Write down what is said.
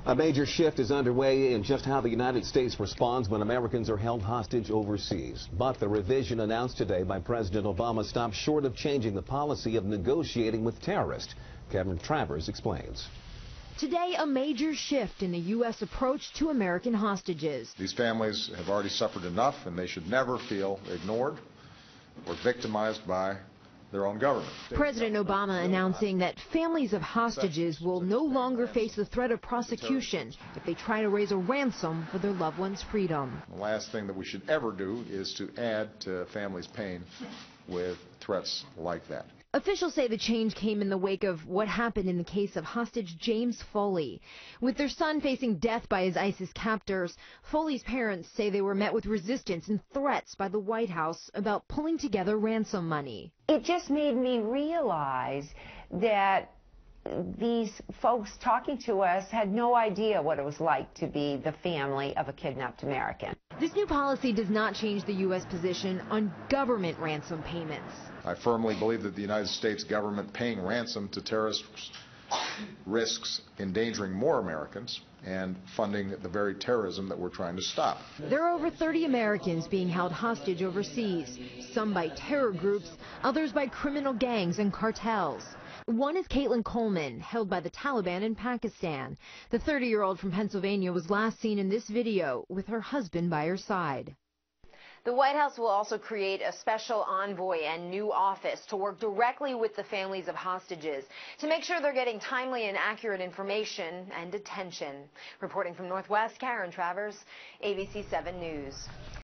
A major shift is underway in just how the United States responds when Americans are held hostage overseas. But the revision announced today by President Obama stops short of changing the policy of negotiating with terrorists. Kevin Travers explains. Today, a major shift in the U.S. approach to American hostages. These families have already suffered enough, and they should never feel ignored or victimized by their own government. President Obama announcing that families of hostages will no longer face the threat of prosecution if they try to raise a ransom for their loved one's freedom. The last thing that we should ever do is to add to families' pain with threats like that. Officials say the change came in the wake of what happened in the case of hostage James Foley. With their son facing death by his ISIS captors, Foley's parents say they were met with resistance and threats by the White House about pulling together ransom money. It just made me realize that these folks talking to us had no idea what it was like to be the family of a kidnapped American. This new policy does not change the U.S. position on government ransom payments. I firmly believe that the United States government paying ransom to terrorists risks endangering more Americans and funding the very terrorism that we're trying to stop. There are over 30 Americans being held hostage overseas, some by terror groups, others by criminal gangs and cartels. One is Caitlin Coleman, held by the Taliban in Pakistan. The 30-year-old from Pennsylvania was last seen in this video with her husband by her side. The White House will also create a special envoy and new office to work directly with the families of hostages to make sure they're getting timely and accurate information and attention. Reporting from Northwest, Karen Travers, ABC 7 News.